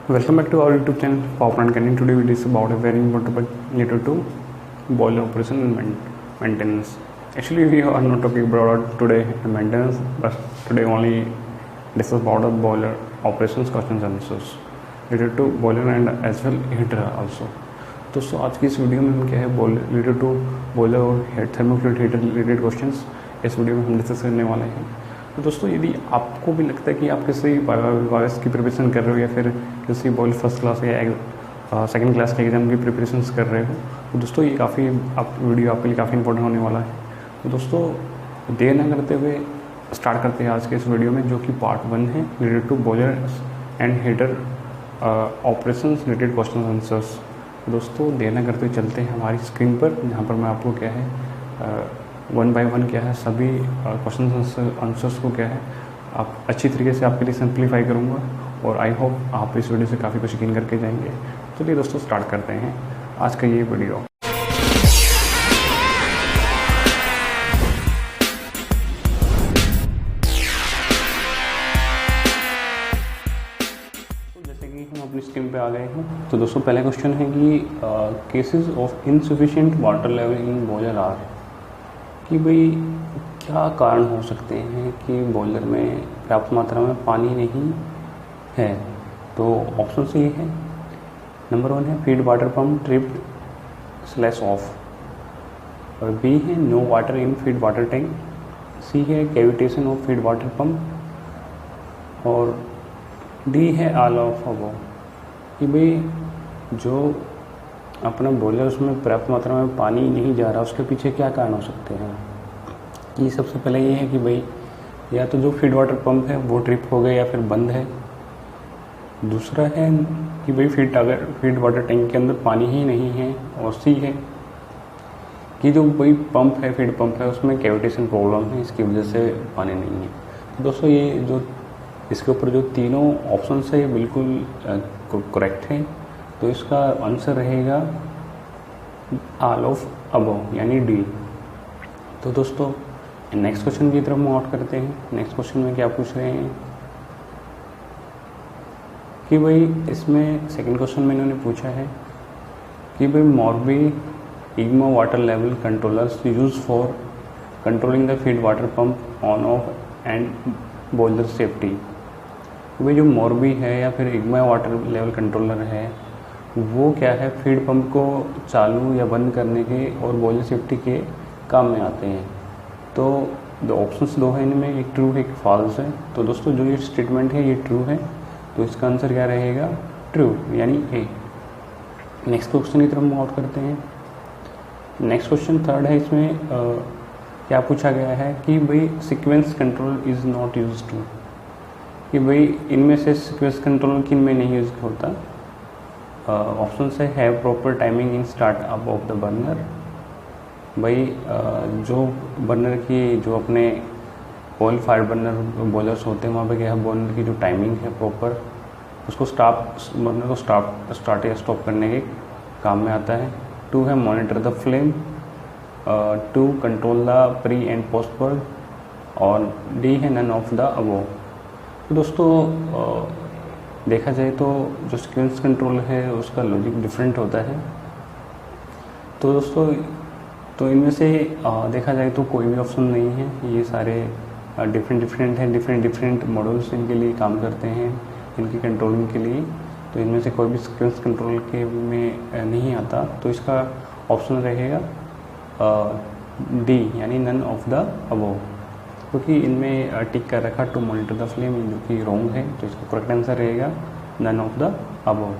Welcome back to our YouTube channel Power Plant Canning. Today video is about a very important topic related to boiler operation and maintenance. Actually, we are not talking about today maintenance, but today only discuss about the boiler operations questions and answers related to boiler and as well heater also. दोस्तों आज की इस video में हम क्या है related to boiler और थर्मोफ्लूइड heater related questions इस वीडियो में हम डिस्कस करने वाले हैं। तो दोस्तों यदि आपको भी लगता है कि आप किसी वायरस की प्रिपरेशन कर रहे हो या फिर किसी बॉयल फर्स्ट क्लास या सेकंड क्लास के एग्ज़ाम की प्रिपरेशन कर रहे हो तो दोस्तों ये काफ़ी वीडियो आपके लिए काफ़ी इंपॉर्टेंट होने वाला है। तो दोस्तों देर न करते हुए स्टार्ट करते हैं आज के इस वीडियो में, जो कि पार्ट 1 है related to boiler and heater operation related question answers. दोस्तों देर न करते हुए चलते हैं हमारी स्क्रीन पर, जहाँ पर मैं आपको क्या है 1 बाय 1 क्या है सभी क्वेश्चन आंसर्स को क्या है आप अच्छी तरीके से आपके लिए सिंप्लीफाई करूँगा और आई होप आप इस वीडियो से काफ़ी कुछ गेन करके जाएंगे। चलिए दोस्तों स्टार्ट करते हैं आज का ये वीडियो। जैसे कि हम अपनी स्क्रीन पे आ गए हैं, तो दोस्तों पहला क्वेश्चन है कि cases of insufficient water level in boiler are, कि भाई क्या कारण हो सकते हैं कि बॉयलर में पर्याप्त मात्रा में पानी नहीं है। तो ऑप्शन सी है, नंबर 1 है feed water pump tripped / off, और बी है no water in feed water tank, C है cavitation of feed water pump, और डी है ऑल ऑफ अबव। कि भाई जो अपना बॉयलर उसमें पर्याप्त मात्रा में पानी नहीं जा रहा, उसके पीछे क्या कारण हो सकते हैं। कि सबसे पहले ये है कि भाई या तो जो फीड वाटर पंप है वो ट्रिप हो गया या फिर बंद है। दूसरा है कि भाई फीड वाटर टैंक के अंदर पानी ही नहीं है, और सी है कि जो भाई पंप है फीड पंप है उसमें कैविटेशन प्रॉब्लम है, इसकी वजह से पानी नहीं है। तो दोस्तों ये जो इसके ऊपर जो तीनों ऑप्शन है ये बिल्कुल करेक्ट है। तो इसका आंसर रहेगा ऑल ऑफ अबव यानी डी। तो दोस्तों नेक्स्ट क्वेश्चन की तरफ मूव आउट करते हैं। नेक्स्ट क्वेश्चन में क्या पूछ रहे हैं कि भाई इसमें सेकंड क्वेश्चन में इन्होंने पूछा है कि भाई मॉर्बी इग्मा water level controllers use for controlling the feed water pump on off and boiler safety. भाई जो मॉर्बी है या फिर इग्मा वाटर लेवल कंट्रोलर है वो क्या है फीड पंप को चालू या बंद करने के और बॉयलर सेफ्टी के काम में आते हैं। तो दो ऑप्शंस दो है इनमें, एक ट्रू है एक फॉल्स है। तो दोस्तों जो ये स्टेटमेंट है ये ट्रू है, तो इसका आंसर क्या रहेगा ट्रू यानी ए। नेक्स्ट क्वेश्चन की तरफ मूव आउट करते हैं। नेक्स्ट क्वेश्चन थर्ड है, इसमें क्या पूछा गया है कि भाई sequence control is not use to, कि भाई इनमें से सीक्वेंस कंट्रोल किन में नहीं यूज होता। ऑप्शन से have proper timing in start up of the burner. भाई जो बर्नर की जो अपने ऑयल फायर बर्नर बॉयलर्स होते हैं वहाँ पे क्या है बर्नर की जो टाइमिंग है प्रॉपर उसको बर्नर को स्टार्ट या स्टॉप करने के काम में आता है। 2 है monitor the flame, 2 control the pre and post burn, और डी है नन ऑफ द अबव। तो दोस्तों देखा जाए तो जो सीक्वेंस कंट्रोल है उसका लॉजिक डिफरेंट होता है। तो दोस्तों तो इनमें से देखा जाए तो कोई भी ऑप्शन नहीं है, ये सारे डिफरेंट हैं, डिफरेंट मॉडल्स इनके लिए काम करते हैं इनकी कंट्रोलिंग के लिए। तो इनमें से कोई भी सीक्वेंस कंट्रोल के में नहीं आता, तो इसका ऑप्शन रहेगा डी यानी नन ऑफ द अबव, क्योंकि इनमें टिक कर रखा टू मॉनिटर द फ्लेम जो कि रॉन्ग है। तो इसका करेक्ट आंसर रहेगा नन ऑफ द अबव।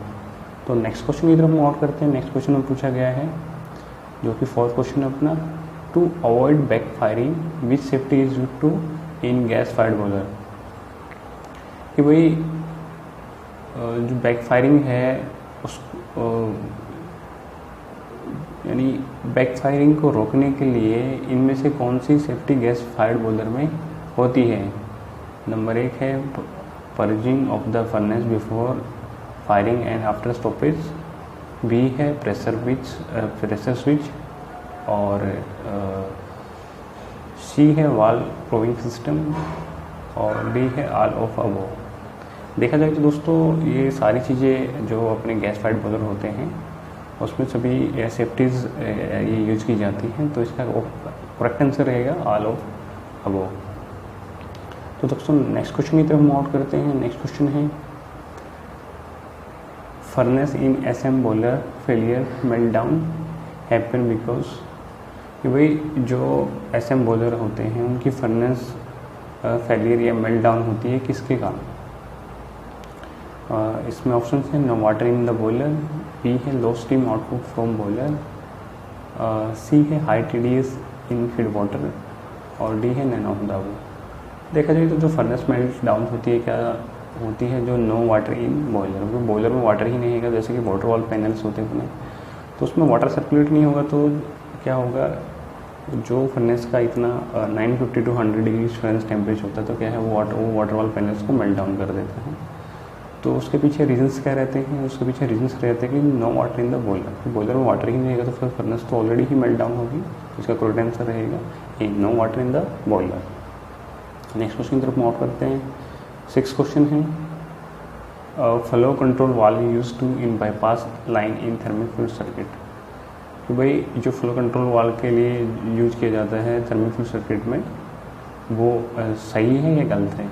तो नेक्स्ट क्वेश्चन की तरफ मूव आउट करते हैं। नेक्स्ट क्वेश्चन में पूछा गया है जो कि फोर्थ क्वेश्चन है अपना, to avoid back firing which safety is use to in gas fired boiler. कि भाई जो बैक फायरिंग है उस यानी बैक फायरिंग को रोकने के लिए इनमें से कौन सी सेफ्टी गैस फायर्ड बॉयलर में होती है। नंबर 1 है purging of the furnace before firing and after stoppage, B है प्रेशर स्विच, और सी है वाल्व प्रोविंग सिस्टम, और डी है ऑल ऑफ अबव। देखा जाए तो दोस्तों ये सारी चीज़ें जो अपने गैस फाइड बॉयलर होते हैं उसमें सभी सेफ्टीज़ ये यूज की जाती हैं, तो इसका करेक्ट आंसर रहेगा ऑल ऑफ अबव। तो दोस्तों नेक्स्ट क्वेश्चन की तरफ मूव आउट करते हैं। नेक्स्ट क्वेश्चन है furnace in SM boiler failure melt down happen because, कि भाई जो SM बॉयलर होते हैं उनकी फर्नेस फेलियर या मेल्ट डाउन होती है किसके कारण। इसमें ऑप्शन है no water in the boiler, B है low steam output from boiler, C है high TDS in feed water, और डी है नन ऑफ द अबव। देखा जाए तो जो फर्नेस मेल्ट डाउन होती है क्या होती है, जो नो वाटर इन बॉयलर, क्योंकि बॉयलर में वाटर ही नहीं है, जैसे कि वाटर वॉल पैनल्स होते हैं तो उसमें वाटर सर्कुलेट नहीं होगा, तो क्या होगा जो फर्नेस का इतना 950 to 100 डिग्री फ्रेंस टेम्परेचर होता है, तो क्या है वो वाटर वॉल पैनल्स को मेल्ट डाउन कर देते हैं। तो उसके पीछे रीजंस क्या रहते हैं, उसके पीछे रीजंस रहते हैं कि no water in the boiler, boiler में वाटर ही नहीं रहेगा तो फिर फर्नेस तो ऑलरेडी ही मेल्ट डाउन होगी, इसका करेक्ट आंसर रहेगा A, no water in the boiler. Next question की तरफ मूव करते हैं। 6 क्वेश्चन है flow control valve use to in bypass line in thermic fluid circuit, कि भाई जो फ्लो कंट्रोल वाल्व के लिए यूज किया जाता है थर्मिक फ्लूइड सर्किट में वो सही है या गलत है।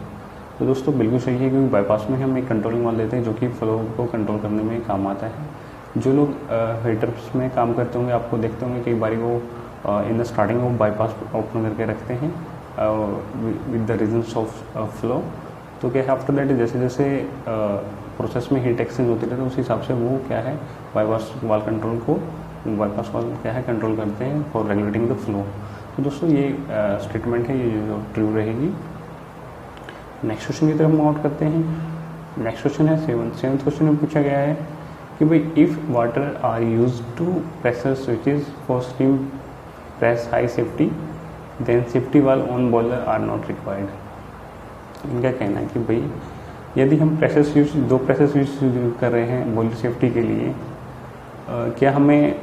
तो दोस्तों बिल्कुल सही है, क्योंकि बाईपास में हम एक कंट्रोलिंग वाल्व देते हैं जो कि फ्लो को कंट्रोल करने में काम आता है। जो लोग हीटर्स में काम करते होंगे आपको देखते होंगे कई बार वो इन द स्टार्टिंग वो बाईपास ओपन करके रखते हैं with the reasons of flow. तो क्या है आफ्टर दैट जैसे जैसे प्रोसेस में हीट एक्सचेंज होती रहती है उस हिसाब से वो क्या है बाईपास वाल्व कंट्रोल को बाईपास वाल्व क्या है कंट्रोल करते हैं फॉर रेगुलेटिंग द फ्लो। तो दोस्तों ये स्टेटमेंट है, ये जो ट्रू रहेगी। नेक्स्ट क्वेश्चन की तरफ मूव आउट करते हैं। नेक्स्ट क्वेश्चन है 7th क्वेश्चन में पूछा गया है कि भाई if water are use to pressure switches for steam press high safety then safety valve on boiler are not required. इनका कहना है कि भाई यदि हम pressure switch 2 pressure switch use कर रहे हैं बॉयलर सेफ्टी के लिए, क्या हमें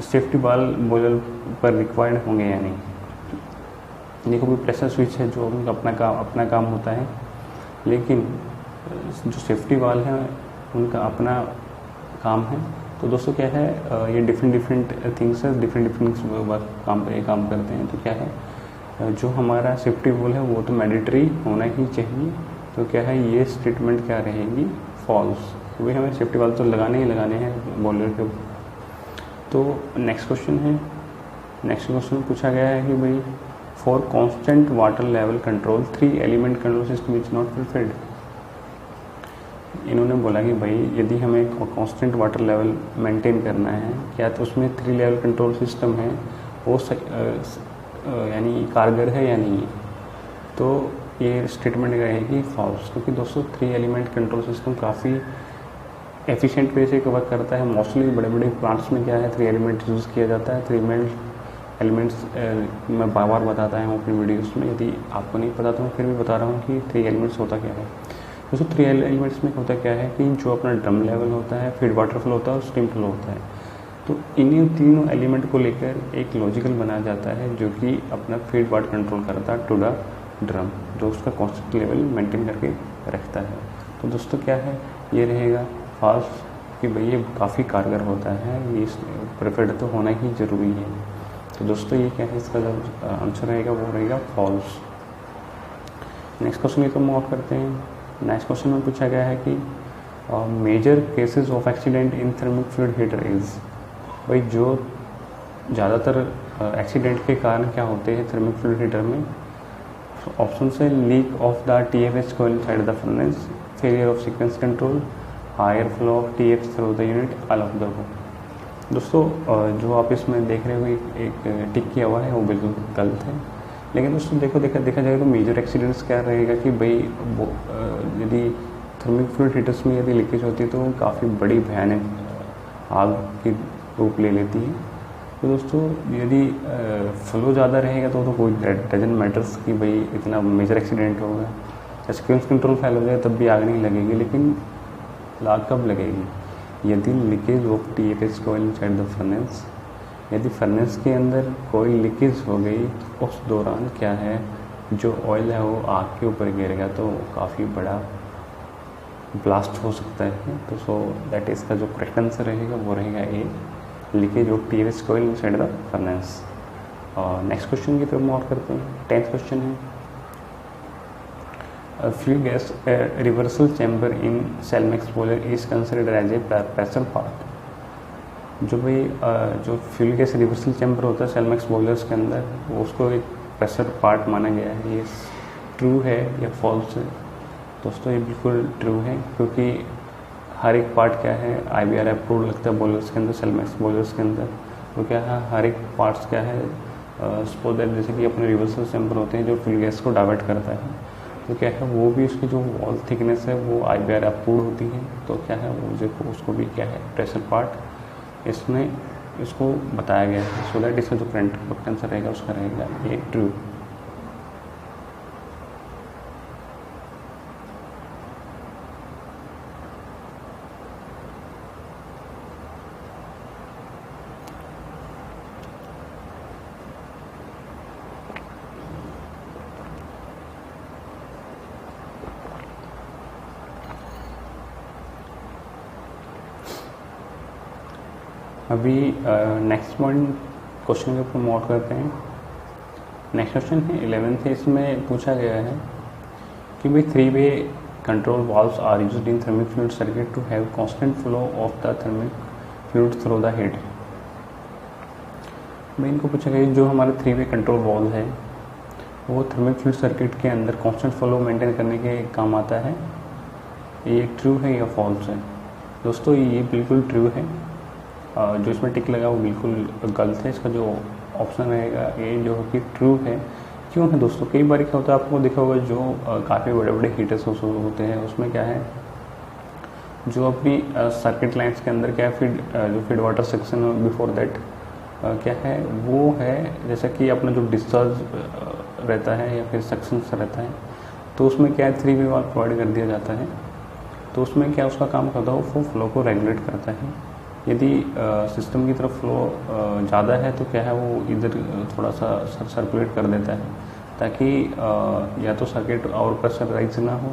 सेफ्टी वाल्व बॉयलर पर रिक्वायर्ड होंगे या नहीं। देखो भी प्रेशर स्विच है जो उनका अपना काम होता है, लेकिन जो सेफ्टी वाल्व है उनका अपना काम है। तो दोस्तों क्या है ये डिफरेंट थिंग्स है, डिफरेंट काम पे काम करते हैं। तो क्या है जो हमारा सेफ्टी वाल्व है वो तो मैंडेटरी होना ही चाहिए। तो क्या है ये स्टेटमेंट क्या रहेगी फॉल्स, वही हमें सेफ्टी वाल्व तो लगाने ही लगाने हैं बॉयलर के। तो नेक्स्ट क्वेश्चन है, नेक्स्ट क्वेश्चन पूछा गया है कि भाई for constant water level control 3 element control system is not fulfilled. इन्होंने बोला कि भाई यदि हमें कांस्टेंट वाटर लेवल मेंटेन करना है क्या तो उसमें 3 लेवल कंट्रोल सिस्टम है वो यानी कारगर है या नहीं है। तो ये स्टेटमेंट रहेगी फॉल्स, क्योंकि दोस्तों 3 एलिमेंट कंट्रोल सिस्टम काफ़ी एफिशिएंट वे से कवर करता है। मोस्टली बड़े बड़े प्लांट्स में क्या है 3 एलिमेंट यूज़ किया जाता है। 3 एलिमेंट्स मैं बार बार बताता हूँ अपनी वीडियोस में, यदि आपको नहीं पता तो मैं फिर भी बता रहा हूँ कि 3 एलिमेंट्स होता क्या है। दोस्तों 3 एलिमेंट्स में होता क्या है कि जो अपना ड्रम लेवल होता है, फीड वाटर फ्लो होता है और स्टीम फ्लो होता है। तो इन्हीं तीनों एलिमेंट को लेकर एक लॉजिकल बनाया जाता है जो कि अपना फीड वाटर कंट्रोल करता है टू द ड्रम, जो उसका कॉन्स्टेंट लेवल मेंटेन करके रखता है। तो दोस्तों क्या है ये रहेगा फॉल्स कि भाई ये काफ़ी कारगर होता है, ये प्रेफर्ड तो होना ही ज़रूरी है। तो दोस्तों ये क्या है इसका जो आंसर रहेगा वो रहेगा फॉल्स। नेक्स्ट क्वेश्चन को मूव आउट करते हैं। नेक्स्ट क्वेश्चन में पूछा गया है कि major cases of accident in thermic fluid heater is, भाई जो ज़्यादातर एक्सीडेंट के कारण क्या होते हैं थर्मिक फ्लूइड हीटर में। ऑप्शन है leak of the TFH coil inside the furnace, failure of sequence control, higher flow of TF through the unit, all of the above. दोस्तों जो आप इसमें देख रहे हो एक टिक किया हुआ है वो बिल्कुल गलत है। लेकिन दोस्तों देखा जाए तो मेजर एक्सीडेंट्स क्या रहेगा कि भाई यदि थर्मिक फ्लूइड हीटर्स में यदि लीकेज होती है तो काफ़ी बड़ी भयानक आग की रूप ले लेती है। तो दोस्तों यदि फ्लो ज़्यादा रहेगा तो कोई डजंट मैटर्स कि भाई इतना मेजर एक्सीडेंट होगा। सीक्वेंस कंट्रोल फेल हो जाए तब भी आग नहीं लगेगी, लेकिन आग कब लगेगी यदि leakage of TFH coil inside the furnace, यदि फर्नेस के अंदर कोई लीकेज हो गई तो उस दौरान क्या है जो ऑयल है वो आग के ऊपर गिरेगा तो काफ़ी बड़ा ब्लास्ट हो सकता है। तो सो दैट इसका जो करेक्ट आंसर रहेगा वो रहेगा A, leakage of TLS coil inside the furnace. और नेक्स्ट क्वेश्चन की तरफ मूव करते हैं। 10th क्वेश्चन है, fuel gas reversal chamber in Selmax boiler is considered as a pressure part. जो भाई जो फ्यूल गैस रिवर्सल चैम्बर होता है सेलमैक्स बॉयलर्स के अंदर, उसको एक प्रेशर पार्ट माना गया है। ये ट्रू है या फॉल्स है? दोस्तों ये बिल्कुल ट्रू है, क्योंकि हर एक पार्ट क्या है IBR अप्रूव्ड लगता है बॉयलर्स के अंदर, सेलमैक्स बॉयलर्स के अंदर। तो क्या है हर एक पार्ट्स क्या है सपोज दैट जैसे कि अपने रिवर्सल चैम्बर होते हैं जो फ्यूल गैस को डाइवर्ट करता है, तो क्या है वो भी उसकी जो वॉल थिकनेस है वो IBR अप्रूव्ड होती है। तो क्या है वो जो उसको भी क्या है प्रेशर पार्ट इसमें इसको बताया गया है। सो दैट इसका जो करेक्ट आंसर रहेगा उसका रहेगा ये ट्रू। अभी नेक्स्ट पॉइंट क्वेश्चन के ऊपर मूव करते हैं। नेक्स्ट क्वेश्चन है 11th है, इसमें पूछा गया है कि भाई 3-वे control valves are used in thermic fluid circuit to have constant flow of the thermic fluid through the head. भाई इनको पूछा गया जो हमारा 3-वे कंट्रोल वाल्व है वो थर्मिक फ्लूइड सर्किट के अंदर कांस्टेंट फ्लो मेंटेन करने के काम आता है। ये ट्रू है या फॉल्स है? दोस्तों ये बिल्कुल ट्रू है। जो इसमें टिक लगा वो बिल्कुल गलत है। इसका जो ऑप्शन रहेगा ये जो कि ट्रू है। क्यों है दोस्तों? कई बार क्या होता है आपको देखा होगा जो काफ़ी बड़े बड़े हीटर्स होते हैं उसमें क्या है जो अपनी सर्किट लाइन्स के अंदर क्या है जो feed water section before that क्या है वो है जैसे कि अपना जो डिस्चार्ज रहता है या फिर सक्शन रहता है, तो उसमें क्या है 3-वे वाल्व प्रोवाइड कर दिया जाता है। तो उसमें क्या उसका काम करता है वो फ्लो को रेगुलेट करता है। यदि सिस्टम की तरफ फ्लो ज़्यादा है तो क्या है वो इधर थोड़ा सा सर्कुलेट कर देता है ताकि या तो सर्किट और प्रेशराइज ना हो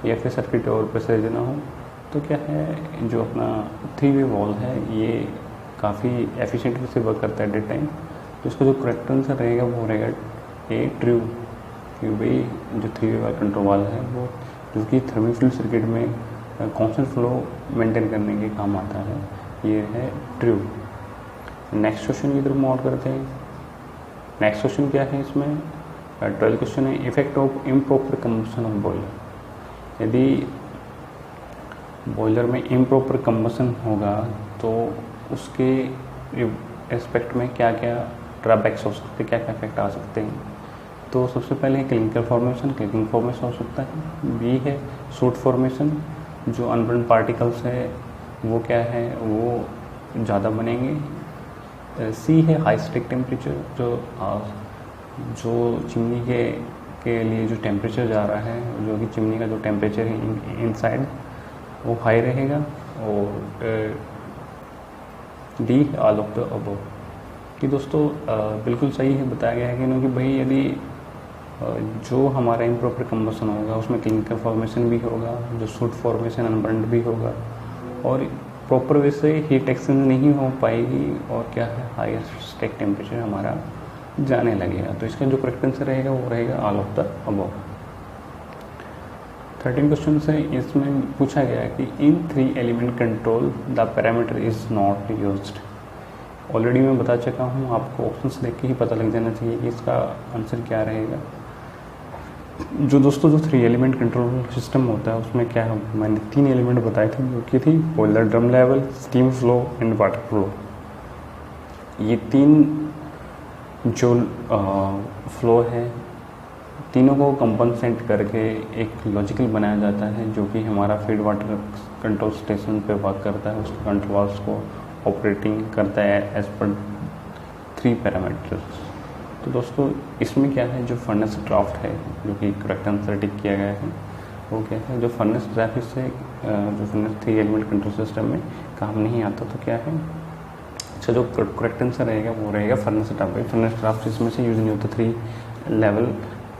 या फिर सर्किट और प्रेशराइज ना हो। तो क्या है जो अपना 3-वे वाल्व है ये काफ़ी एफिशिएंटली से वर्क करता है एट टाइम। तो इसका जो करेक्ट आंसर रहेगा वो रहेगा ए ट्रू, कि भाई जो 3-वे वाल्व कंट्रोल वाल्व है वो जो कि थर्मिक फ्लूइड सर्किट में कांस्टेंट फ्लो मेंटेन करने के काम आता है, ये है ट्रू। नेक्स्ट क्वेश्चन की तरफ मूव करते हैं। नेक्स्ट क्वेश्चन क्या है इसमें 12th क्वेश्चन है, effect of improper combustion of boiler. यदि बॉयलर में इम्प्रॉपर कंबशन होगा तो उसके एस्पेक्ट में क्या क्या ड्रॉबैक्स हो सकते हैं, क्या क्या इफेक्ट आ सकते हैं। तो सबसे पहले क्लिंकर फॉर्मेशन, क्लिंकिंग फॉर्मेशन हो सकता है। बी है सूट फॉर्मेशन, जो अनबर्न पार्टिकल्स है वो क्या है वो ज़्यादा बनेंगे। सी है हाई स्टिक टेम्परेचर, जो चिमनी के लिए जो टेम्परेचर जा रहा है, जो कि चिमनी का जो टेम्परेचर है इनसाइड वो हाई रहेगा। और D all of the above. कि दोस्तों बिल्कुल सही है बताया गया है कि क्योंकि भाई यदि जो हमारा इम्प्रॉपर कंबशन होगा उसमें क्लिंकर फॉर्मेशन भी होगा, जो सूट फॉर्मेशन अनबर्न्ड भी होगा और प्रॉपर वे से हीट एक्सचेंज नहीं हो पाएगी और क्या है हाई स्टेक टेम्परेचर हमारा जाने लगेगा। तो इसका जो करेक्ट आंसर रहेगा वो रहेगा all of the above. 13 question से इसमें पूछा गया है कि इन 3 element control the parameter is not used. Already मैं बता चुका हूँ, आपको ऑप्शंस देख के ही पता लग जाना चाहिए कि इसका आंसर क्या रहेगा। जो दोस्तों जो 3 एलिमेंट कंट्रोल सिस्टम होता है उसमें क्या है मैंने 3 एलिमेंट बताए थे जो कि थी boiler drum level, steam flow and water flow. ये 3 जो फ्लो है तीनों को कंपनसेट करके एक लॉजिकल बनाया जाता है जो कि हमारा फीड वाटर कंट्रोल स्टेशन पे वर्क करता है, उसके कंट्रोल्स को ऑपरेटिंग करता है एज पर 3 पैरामीटर्स। तो दोस्तों इसमें क्या है जो फर्नेस ड्राफ्ट है जो कि करेक्ट आंसर टिक किया गया है वो क्या है जो फर्नेस ड्राफ्ट से जो फर्नेस 3 एलिमेंट कंट्रोल सिस्टम में काम नहीं आता। तो क्या है अच्छा जो करेक्ट आंसर रहेगा वो रहेगा फर्नेस ड्राफ्ट। फर्नेस ड्राफ्ट इसमें से यूज नहीं होता 3 लेवल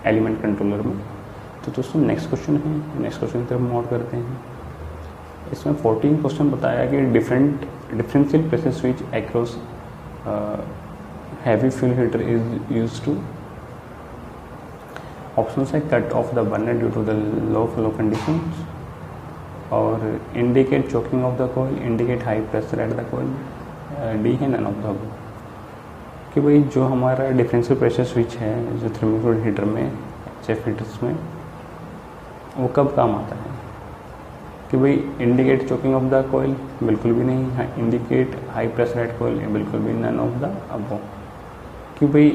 एलिमेंट कंट्रोलर में। तो दोस्तों नेक्स्ट क्वेश्चन है, नेक्स्ट क्वेश्चन की तरफ मूव करते हैं। इसमें 14 क्वेश्चन बताया कि differential pressure switch across heavy fuel heater is use to. Option है cut off the burner due to the low flow conditions, और indicate choking of the coil, indicate high pressure at the coil, D है none of the above. कि भाई जो हमारा differential pressure switch है जो thermofluid heater में, HF heaters में, वो कब काम आता है? कि भाई इंडिकेट चोकिंग ऑफ द कोयल, बिल्कुल भी नहीं। इंडिकेट हाई प्रेशर एट कोयल, बिल्कुल भी नन ऑफ द अबव। कि भाई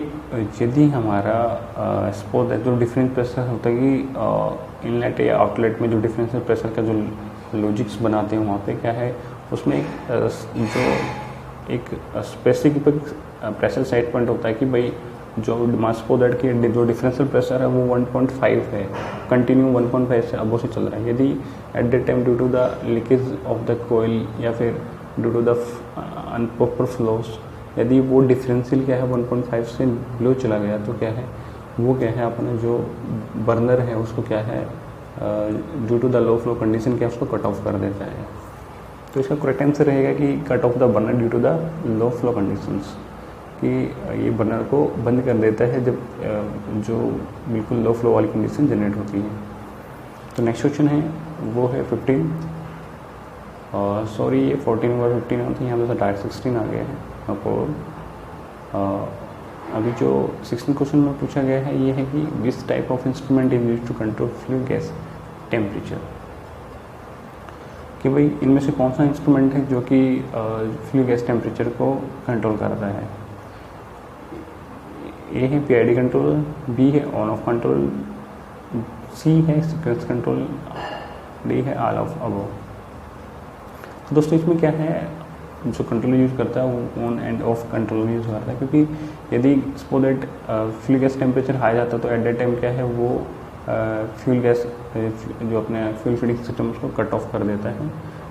यदि हमारा सपोज है जो डिफरेंस प्रेशर होता है कि इनलेट या आउटलेट में जो डिफरेंशियल प्रेशर का जो लॉजिक्स बनाते हैं वहाँ पे क्या है, उसमें एक स्पेसिफिक प्रेशर सेट पॉइंट होता है कि भाई जो सपोज दैट कि जो डिफरेंशियल प्रेशर है वो 1.5 है, कंटिन्यू 1.5 से अबव से चल रहा है। यदि at the time due to the leakage of the coil या फिर due to the improper flows, यदि वो डिफरेंशियल क्या है 1.5 से बिलो चला गया तो क्या है, वो क्या है अपना जो बर्नर है उसको क्या है due to the low flow condition क्या उसको कट ऑफ कर देता है। तो इसका करेक्ट आंसर रहेगा कि cut off the burner due to the low flow conditions, कि ये बर्नर को बंद कर देता है जब जो बिल्कुल लो फ्लो वाली कंडीशन जनरेट होती है। तो नेक्स्ट क्वेश्चन है वो है 15, और सॉरी ये 14 और 15 होती है, यहाँ पे डायरेक्ट 16 आ गया है आपको। अभी जो 16 क्वेश्चन में पूछा गया है ये है कि which type of instrument is used to control flue gas temperature. कि भाई इनमें से कौन सा इंस्ट्रूमेंट है जो कि फ्लू गैस टेम्परेचर को कंट्रोल करता है। ए है पीआईडी कंट्रोल, बी है ऑन ऑफ कंट्रोल, सी है सीक्वेंस कंट्रोल, डी है ऑल ऑफ अबव। तो दोस्तों इसमें क्या है, जो कंट्रोल यूज़ करता है वो on end of control use करता है, क्योंकि यदि suppose that fuel gas temperature high जाता है तो एट दैट टाइम क्या है वो फ्यूल गैस जो अपने फ्यूल फीडिंग सिस्टम उसको कट ऑफ कर देता है,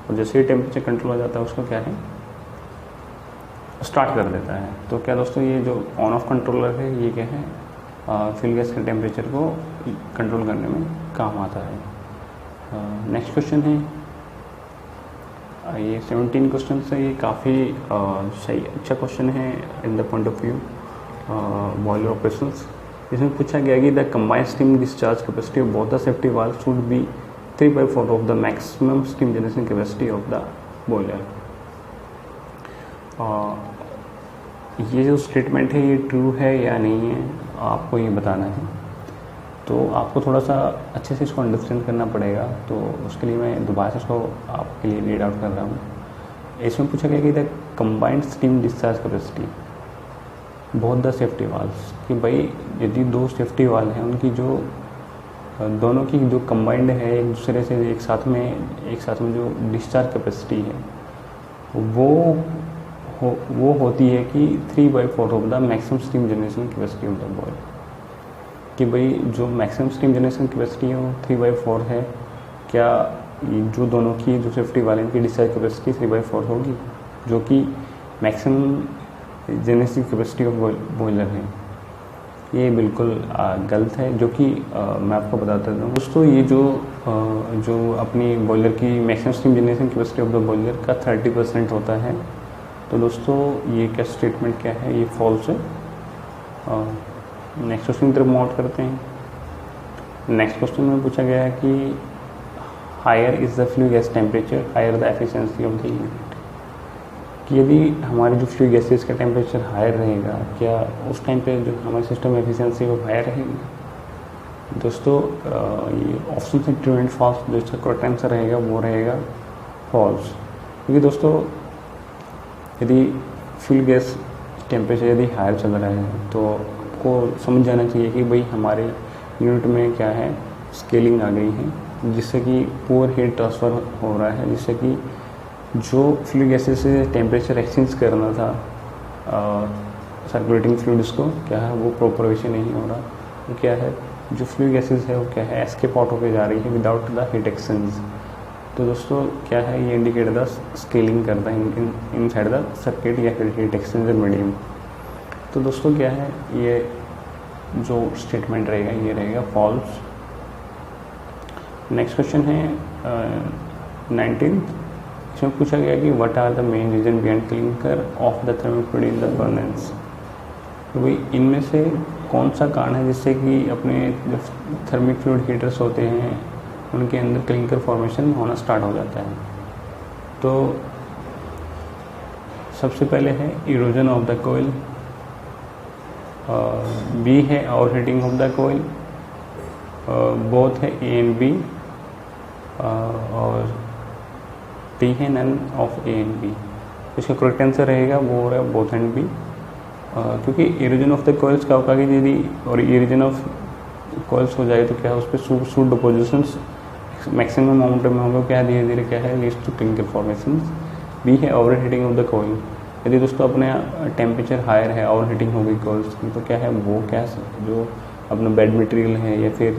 और जैसे ही टेम्परेचर कंट्रोल हो जाता है उसको क्या है स्टार्ट कर देता है। तो क्या दोस्तों ये जो ऑन ऑफ कंट्रोलर है ये क्या है फ्यूल गैस के टेम्परेचर को कंट्रोल करने में काम आता है। नेक्स्ट क्वेश्चन है ये 17 क्वेश्चन से ये काफ़ी सही अच्छा क्वेश्चन है in the point of view boiler operations. इसमें पूछा गया कि the combined steam discharge capacity of both the safety valve should be 3/4 of the maximum steam generation capacity of the boiler. ये जो स्टेटमेंट है ये ट्रू है या नहीं है आपको ये बताना है। तो आपको थोड़ा सा अच्छे से इसको अंडरस्टैंड करना पड़ेगा, तो उसके लिए मैं दोबारा से इसको आपके लिए रीड आउट कर रहा हूँ। इसमें पूछा गया कि the combined steam discharge capacity both the safety valves, कि भाई यदि दो सेफ्टी वाल्व हैं उनकी जो दोनों की जो कंबाइंड है एक दूसरे से एक साथ में जो डिस्चार्ज कैपेसिटी है वो होती है कि 3/4 of the maximum steam generation capacity of the boiler. कि भाई जो मैक्सिमम स्टीम जनरेशन कैपेसिटी है वो 3/4 है, क्या जो दोनों की जो सेफ्टी वाले की डिस्चार्ज कैपेसिटी 3/4 होगी, जो कि maximum generation capacity of boiler है। ये बिल्कुल गलत है, जो कि मैं आपको बताता हूँ दोस्तों। ये जो अपनी बॉयलर की maximum steam generation capacity of the boiler का 30% होता है। तो दोस्तों ये क्या स्टेटमेंट क्या है, ये फॉल्स है। नेक्स्ट क्वेश्चन की तरफ मूव आउट करते हैं। नेक्स्ट क्वेश्चन में पूछा गया है कि higher is the flue gas temperature higher the efficiency of the unit. कि यदि हमारे जो फ्लू गैसेस का टेम्परेचर हायर रहेगा, क्या उस टाइम पे जो हमारे सिस्टम एफिशिएंसी वो हायर रहेगी। दोस्तों ये ऑप्शन से ट्रू एंड फॉल्स, जो इसका करेक्ट आंसर रहेगा वो रहेगा फॉल्स। क्योंकि दोस्तों यदि फ्यूल गैस टेम्परेचर यदि हायर चल रहा है तो आपको समझ जाना चाहिए कि भाई हमारे यूनिट में क्या है स्केलिंग आ गई है, जिससे कि पुअर हीट ट्रांसफ़र हो रहा है, जिससे कि जो फ्लू गैसेस से टेम्परेचर एक्सचेंज करना था सर्कुलेटिंग फ्लूइड्स को क्या है वो प्रॉपर वे से नहीं हो रहा। तो क्या है जो फ्लू गैसेस है वो क्या है एस्केप आउट होकर जा रही है विदाउट द हीट एक्सचेंज। तो दोस्तों क्या है ये इंडिकेट द स्केलिंग करता है इन साइड द सर्किट या फिर हीट एक्सचेंजर मीडियम। तो दोस्तों क्या है ये जो स्टेटमेंट रहेगा ये रहेगा फॉल्स। नेक्स्ट क्वेश्चन है 19 इसमें पूछा गया कि what are the main reason behind clinker of the thermic fluid in the furnace. तो भाई इनमें से कौन सा कारण है जिससे कि अपने जो थर्मिक फ्लूइड हीटर्स होते हैं उनके अंदर क्लिंकर फॉर्मेशन होना स्टार्ट हो जाता है। तो सबसे पहले है erosion of the coil, B है over heating of the coil, both है ए एंड बी, और डी है none of A and B. इसका करेक्ट आंसर रहेगा वो रहेगा बोथ एंड बी, क्योंकि इरोजन ऑफ द कोयल्स क्या होगा कि यदि और इरोजन ऑफ कोयल्स हो जाए तो क्या है उस पर सूट डिपोजिशंस मैक्सिमम अमाउंट में होगा, क्या धीरे धीरे क्या है leads to clinker formation. B है over heating of the coil, यदि दोस्तों अपने टेम्परेचर हायर है, ओवर हीटिंग हो गई कोयल्स की, तो क्या है वो क्या जो अपना बेड मटेरियल है या फिर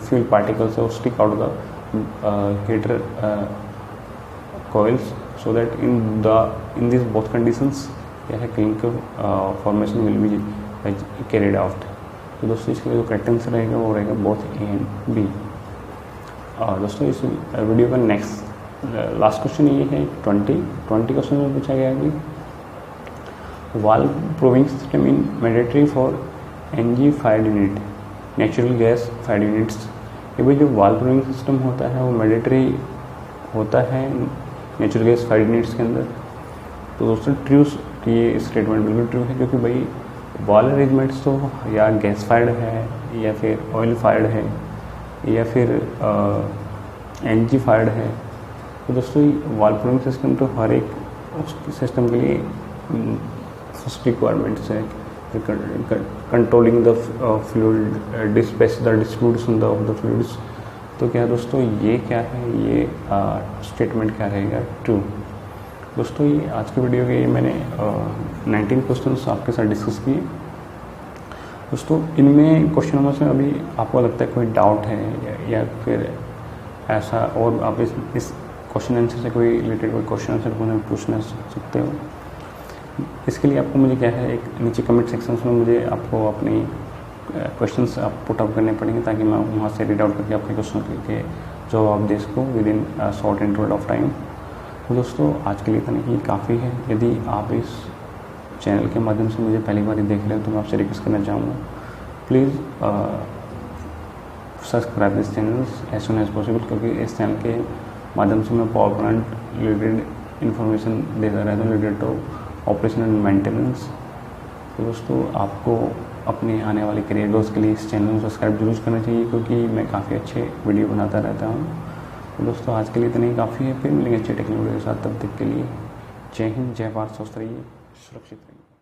फ्यूल पार्टिकल्स है वो stick out the heater coils, so that in these both conditions क्या है clinker formation will be carried out. तो दोस्तों इसके लिए जो करेक्ट आंसर रहेगा वो रहेगा बोथ ए एंड बी। दोस्तों इस वीडियो का नेक्स्ट लास्ट क्वेश्चन ये है 20 क्वेश्चन में पूछा गया कि valve proving system in mandatory for N G fired unit natural gas fired units. ये भाई जो वाल्व प्रूविंग सिस्टम होता है वो मैंडेटरी होता है नेचुरल गैस फायर्ड यूनिट्स के अंदर। तो दोस्तों ट्रू ये स्टेटमेंट बिल्कुल ट्रू है, क्योंकि भाई वाल्व अरेंजमेंट्स तो या गैस फायर्ड है या फिर ऑयल फायर्ड है या फिर एनजी फायर्ड है। तो दोस्तों वाल्व प्रूविंग सिस्टम तो हर एक सिस्टम के लिए फर्स्ट रिक्वायरमेंट्स है controlling the fluid dispense the distribution of the fluids. तो क्या दोस्तों ये क्या है, ये स्टेटमेंट क्या रहेगा ट्रू। दोस्तों ये आज की वीडियो के मैंने 19 क्वेश्चंस आपके साथ डिस्कस किए। दोस्तों इनमें क्वेश्चनों में से अभी आपको लगता है कोई डाउट है या फिर ऐसा और आप इस क्वेश्चन आंसर से कोई रिलेटेड कोई क्वेश्चन आंसर मुझे पूछना सकते हो। इसके लिए आपको मुझे क्या है एक नीचे कमेंट सेक्शन में मुझे आपको अपनी क्वेश्चंस आप पुट अप करने पड़ेंगे, ताकि मैं वहाँ से रीड आउट करके आपके क्वेश्चन के जवाब दे सकूँ with in short interval of time. तो दोस्तों आज के लिए इतना ही काफ़ी है। यदि आप इस चैनल के माध्यम से मुझे पहली बार देख रहे हैं तो मैं आपसे रिक्वेस्ट करना चाहूँगा, please subscribe this channel as soon as possible, क्योंकि इस चैनल के माध्यम से मैं पावर प्लांट रिलेटेड इन्फॉर्मेशन देता रहता हूँ related to operation and maintenance. तो दोस्तों आपको अपने आने वाले करियर गोल्स के लिए इस चैनल को सब्सक्राइब जरूर करना चाहिए, क्योंकि मैं काफ़ी अच्छे वीडियो बनाता रहता हूँ। तो दोस्तों आज के लिए इतना ही काफ़ी है, फिर मिलेंगे अच्छे टेक्निकल वीडियो के साथ। तब तक के लिए जय हिंद, जय भारत, स्वस्थ रहिए, सुरक्षित रहिए।